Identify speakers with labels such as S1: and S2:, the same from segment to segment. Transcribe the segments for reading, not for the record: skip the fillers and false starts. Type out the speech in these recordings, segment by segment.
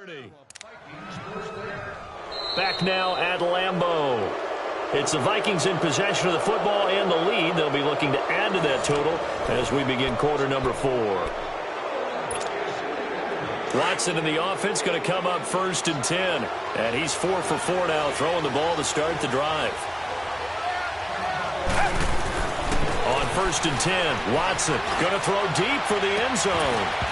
S1: 30. Back now at Lambeau. It's the Vikings in possession of the football and the lead. They'll be looking to add to that total as we begin quarter number 4. Watson in the offense going to come up 1st and 10. And he's 4 for 4 now, throwing the ball to start the drive. On 1st and 10, Watson going to throw deep for the end zone.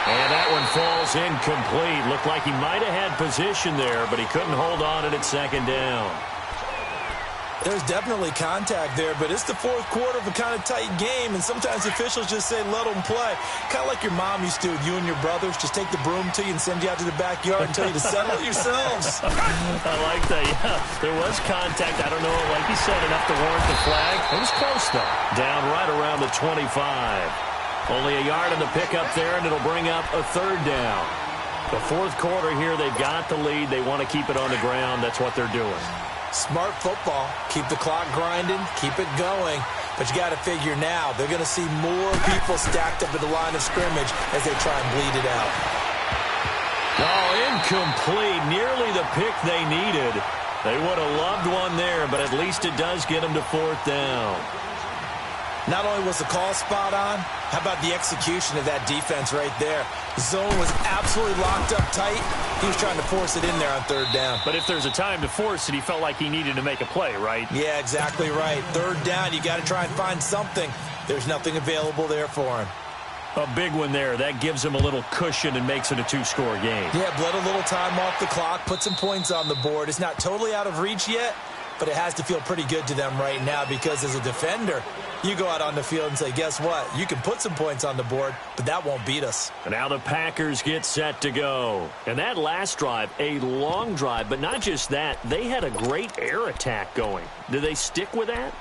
S1: And that one falls incomplete. Looked like he might have had position there, but he couldn't hold on it at 2nd down.
S2: There's definitely contact there, but it's the 4th quarter of a kind of tight game, and sometimes officials just say, let them play. Kind of like your mom used to with you and your brothers. Just take the broom to you and send you out to the backyard and tell you to settle it yourselves.
S1: I like that, yeah. There was contact. I don't know, like you said, enough to warrant the flag. It was close, though. Down right around the 25. Only a yard on the pickup there, and it'll bring up a 3rd down. The 4th quarter here, they've got the lead. They want to keep it on the ground. That's what they're doing.
S2: Smart football. Keep the clock grinding. Keep it going. But you got to figure now, they're going to see more people stacked up at the line of scrimmage as they try and bleed it out.
S1: Oh, incomplete. Nearly the pick they needed. They would have loved one there, but at least it does get them to 4th down.
S2: Not only was the call spot on, how about the execution of that defense right there? The zone was absolutely locked up tight. He was trying to force it in there on 3rd down.
S1: But if there's a time to force it, he felt like he needed to make a play, right?
S2: Yeah, exactly right. 3rd down, you got to try and find something. There's nothing available there for him.
S1: A big one there. That gives him a little cushion and makes it a 2-score game.
S2: Yeah, bled a little time off the clock, put some points on the board. It's not totally out of reach yet, but it has to feel pretty good to them right now because as a defender, you go out on the field and say, guess what? You can put some points on the board, but that won't beat us.
S1: And now the Packers get set to go. And that last drive, a long drive, but not just that. They had a great air attack going. Do they stick with that?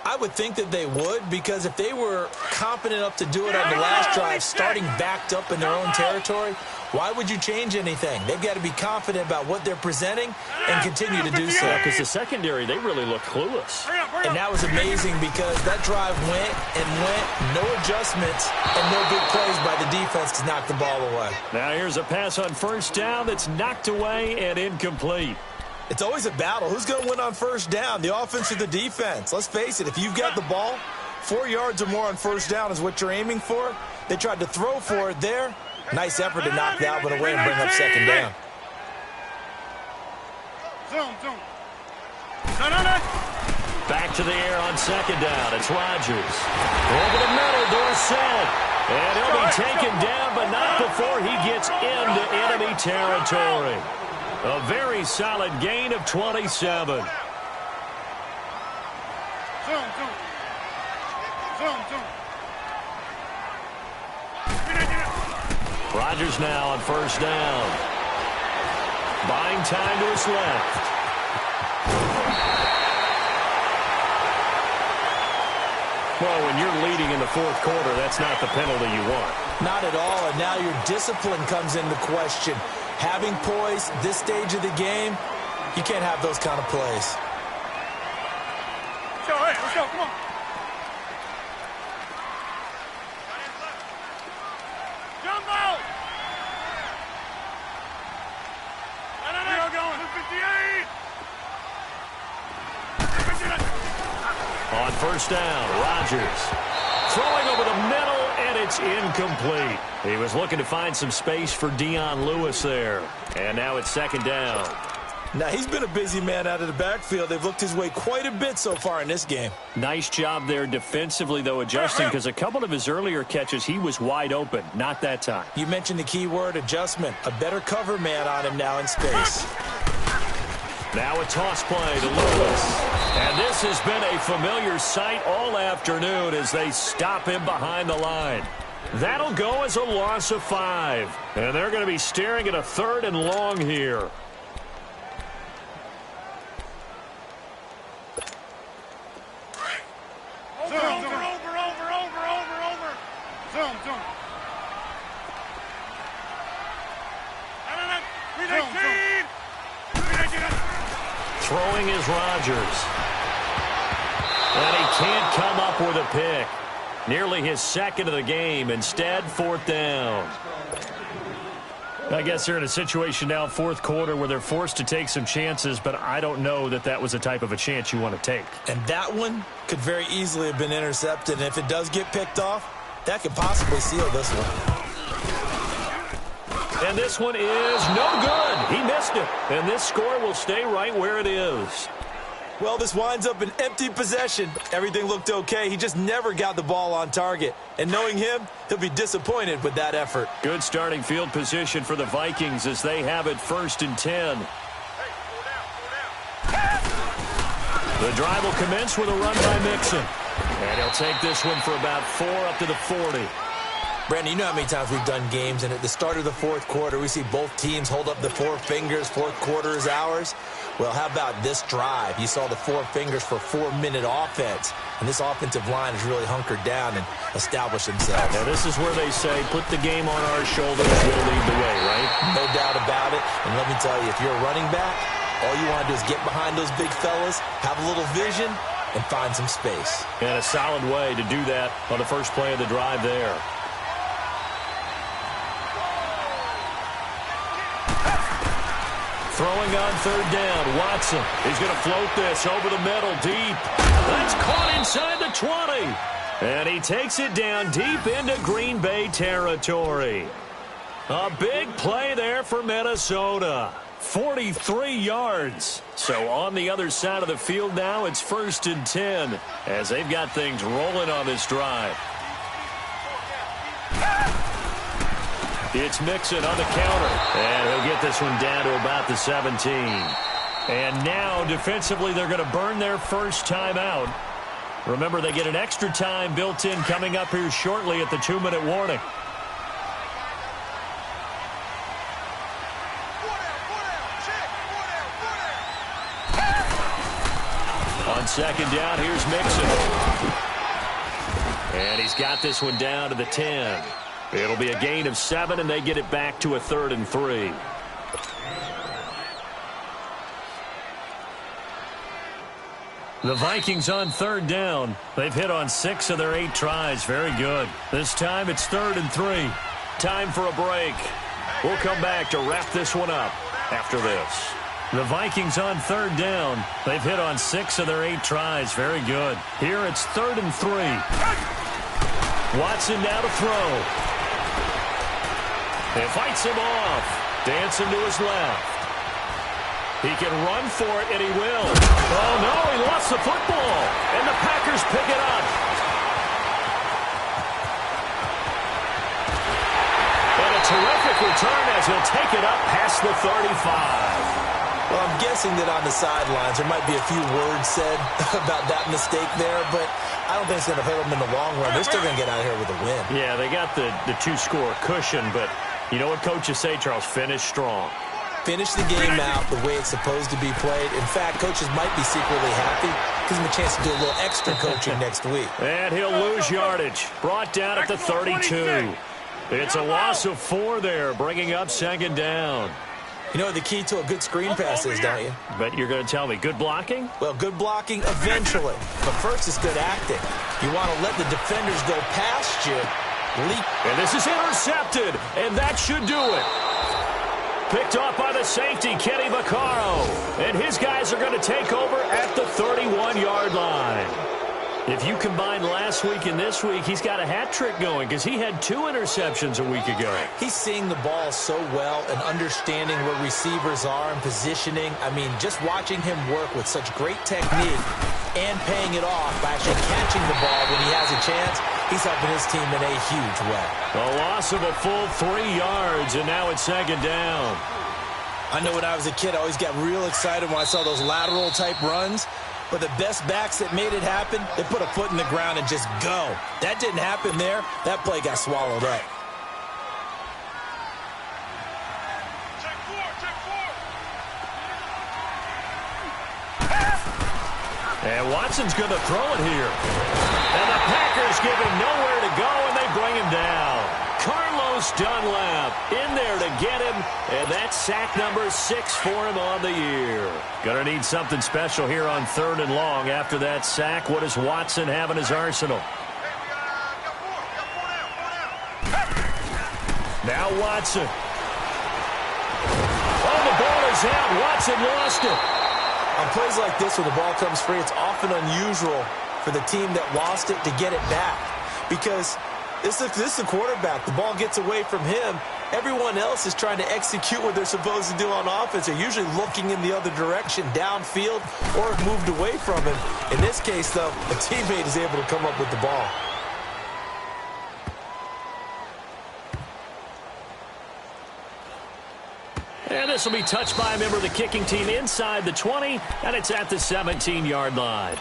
S2: I would think that they would, because if they were confident enough to do it on the last drive, starting backed up in their own territory, why would you change anything? They've got to be confident about what they're presenting and continue to do so.
S1: Because the secondary, they really look clueless.
S2: And that was amazing because that drive went and went, no adjustments, and no big plays by the defense to knock the ball away.
S1: Now here's a pass on 1st down that's knocked away and incomplete.
S2: It's always a battle. Who's going to win on 1st down, the offense or the defense? Let's face it, if you've got the ball, 4 yards or more on 1st down is what you're aiming for. They tried to throw for it there. Nice effort to knock that one away and bring up 2nd down.
S1: Back to the air on 2nd down. It's Rodgers. Over the middle, Dorsett. And he'll be taken down, but not before he gets into enemy territory. A very solid gain of 27. Rodgers now on 1st down. Buying time to his left. Well, when you're leading in the 4th quarter, that's not the penalty you want.
S2: Not at all, and now your discipline comes into question. Having poise this stage of the game, you can't have those kind of plays.
S3: Let's go, come on. Jump out! We're going. 58!
S1: On 1st down, Rodgers throwing over the middle, and it's incomplete. He was looking to find some space for Dion Lewis there. And now it's 2nd down.
S2: Now, he's been a busy man out of the backfield. They've looked his way quite a bit so far in this game.
S1: Nice job there defensively, though, adjusting, because a couple of his earlier catches, he was wide open. Not that time.
S2: You mentioned the key word, adjustment. A better cover man on him now in space.
S1: Now a toss play to Lewis. And this has been a familiar sight all afternoon as they stop him behind the line. That'll go as a loss of 5. And they're going to be staring at a 3rd and long here. Throwing is Rodgers. And he can't come up with a pick. Nearly his 2nd of the game. Instead, 4th down. I guess they're in a situation now, fourth quarter, where they're forced to take some chances, but I don't know that that was the type of a chance you want to take.
S2: And that one could very easily have been intercepted, and if it does get picked off, that could possibly seal this one.
S1: And this one is no good. He missed it. And this score will stay right where it is.
S2: Well, this winds up an empty possession. Everything looked okay. He just never got the ball on target. And knowing him, he'll be disappointed with that effort.
S1: Good starting field position for the Vikings as they have it 1st and 10. The drive will commence with a run by Mixon. And he'll take this one for about 4 up to the 40.
S2: Brandon, you know how many times we've done games, and at the start of the fourth quarter, we see both teams hold up the 4 fingers, fourth quarter is ours. Well, how about this drive? You saw the 4 fingers for 4-minute offense, and this offensive line has really hunkered down and established themselves.
S1: Now, this is where they say, put the game on our shoulders, we'll lead the way, right?
S2: No doubt about it, and let me tell you, if you're a running back, all you want to do is get behind those big fellas, have a little vision, and find some space.
S1: And a solid way to do that on the first play of the drive there. Throwing on 3rd down, Watson. He's going to float this over the middle, deep. That's caught inside the 20. And he takes it down deep into Green Bay territory. A big play there for Minnesota. 43 yards. So on the other side of the field now, it's 1st and 10 as they've got things rolling on this drive. It's Mixon on the counter. And he'll get this one down to about the 17. And now, defensively, they're going to burn their first timeout. Remember, they get an extra time built in coming up here shortly at the 2-minute warning. On 2nd down, here's Mixon. And he's got this one down to the 10. It'll be a gain of 7, and they get it back to a 3rd and 3. The Vikings on 3rd down. They've hit on 6 of their 8 tries. Very good. This time it's 3rd and 3. Time for a break. We'll come back to wrap this one up after this. The Vikings on 3rd down. They've hit on 6 of their 8 tries. Very good. Here it's 3rd and 3. Watson now to throw. He fights him off. Dancing to his left. He can run for it, and he will. Oh, no, he lost the football. And the Packers pick it up. And a terrific return as he'll take it up past the 35.
S2: Well, I'm guessing that on the sidelines there might be a few words said about that mistake there, but I don't think it's going to hurt them in the long run. They're still going to get out of here with a win.
S1: Yeah, they got the 2-score cushion, but you know what coaches say, Charles? Finish strong.
S2: Finish the game out the way it's supposed to be played. In fact, coaches might be secretly happy. Gives them a chance to do a little extra coaching next week.
S1: And he'll lose yardage. Brought down at the 32. It's a loss of 4 there, bringing up 2nd down.
S2: You know what the key to a good screen pass is, don't you?
S1: But you're going to tell me, good blocking?
S2: Well, good blocking eventually. But first is good acting. You want to let the defenders go past you. Leap.
S1: And this is intercepted, and that should do it. Picked off by the safety, Kenny Vaccaro. And his guys are going to take over at the 31-yard line. If you combine last week and this week, he's got a hat trick going because he had 2 interceptions a week ago.
S2: He's seeing the ball so well and understanding where receivers are and positioning. I mean, just watching him work with such great technique and paying it off by actually catching the ball when he has a chance, he's helping his team in a huge way.
S1: A loss of a full 3 yards, and now it's 2nd down.
S2: I know when I was a kid, I always got real excited when I saw those lateral-type runs. But the best backs that made it happen, they put a foot in the ground and just go. That didn't happen there. That play got swallowed up.
S3: Check 4.
S1: And Watson's going to throw it here. And the Packers give him nowhere to go, and they bring him down. Carlos Dunlap in there to get him, and that's sack number 6 for him on the year. Going to need something special here on 3rd and long after that sack. What does Watson have in his arsenal? Now Watson. is out. Watson lost it.
S2: On plays like this where the ball comes free, it's often unusual for the team that lost it to get it back. Because this is the quarterback. The ball gets away from him. Everyone else is trying to execute what they're supposed to do on offense. They're usually looking in the other direction, downfield, or have moved away from him. In this case, though, a teammate is able to come up with the ball.
S1: And this will be touched by a member of the kicking team inside the 20, and it's at the 17-yard line.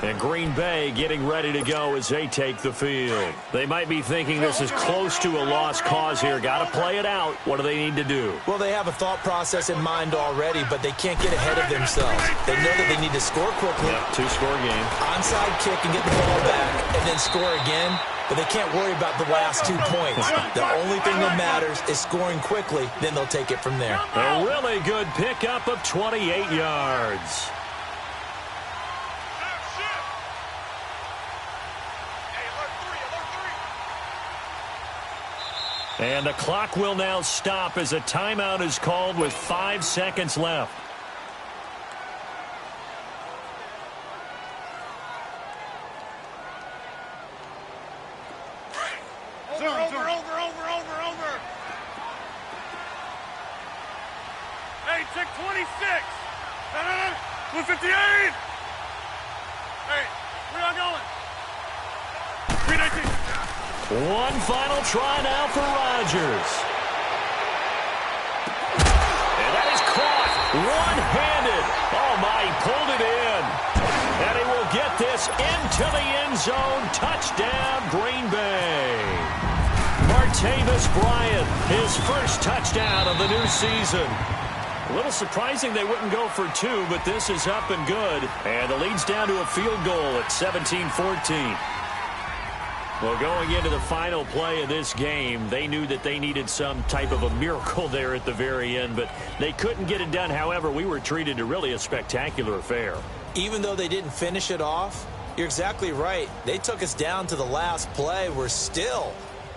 S1: And Green Bay getting ready to go as they take the field. They might be thinking this is close to a lost cause here. Got to play it out. What do they need to do?
S2: Well, they have a thought process in mind already, but they can't get ahead of themselves. They know that they need to score quickly.
S1: Yep, two-score game.
S2: Onside kick and get the ball back and then score again. But they can't worry about the last 2 points. The only thing that matters is scoring quickly. Then they'll take it from there.
S1: A really good pickup of 28 yards. And the clock will now stop as a timeout is called with 5 seconds left.
S3: Over. Hey, check 26. No. 158. Hey, where y'all going? 319.
S1: One final try now for Rodgers. And that is caught one-handed. Oh, my, he pulled it in. And he will get this into the end zone. Touchdown, Green Bay. Martavis Bryant, his first touchdown of the new season. A little surprising they wouldn't go for 2, but this is up and good. And the lead's down to a field goal at 17-14. Well, going into the final play of this game, they knew that they needed some type of a miracle there at the very end, but they couldn't get it done. However, we were treated to really a spectacular affair.
S2: Even though they didn't finish it off, you're exactly right. They took us down to the last play.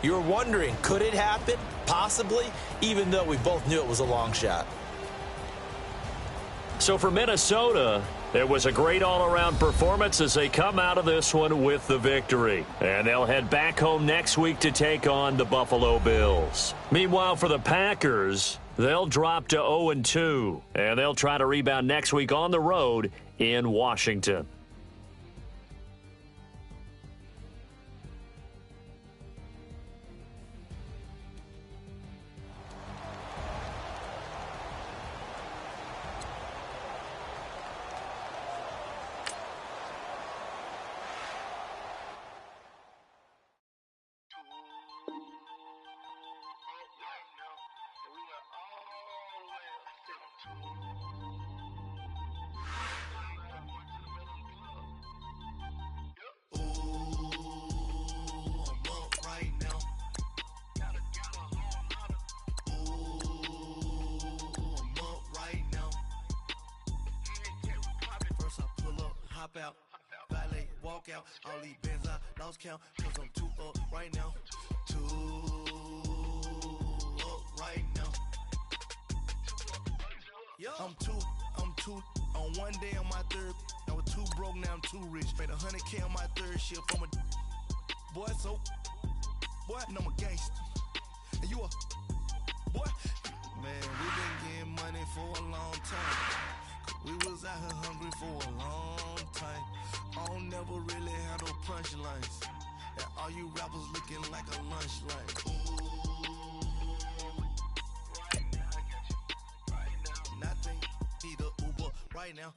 S2: You were wondering, could it happen? Possibly, even though we both knew it was a long shot.
S1: So for Minnesota, there was a great all-around performance as they come out of this one with the victory. And they'll head back home next week to take on the Buffalo Bills. Meanwhile, for the Packers, they'll drop to 0-2. And they'll try to rebound next week on the road in Washington.
S4: Out, valet, walk out, all these bins I lost count, cause I'm too up right now, I'm too, on one day on my third, I was too broke, now I'm too rich, made 100K on my third shift from a, boy, and I'm a gangster, and you a, boy, man, we been getting money for a long time. We was out here hungry for a long time. I don't never really have no punchlines. And all you rappers looking like a lunch line. Nothing. Need a Uber right now.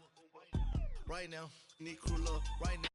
S4: Need crew love right now.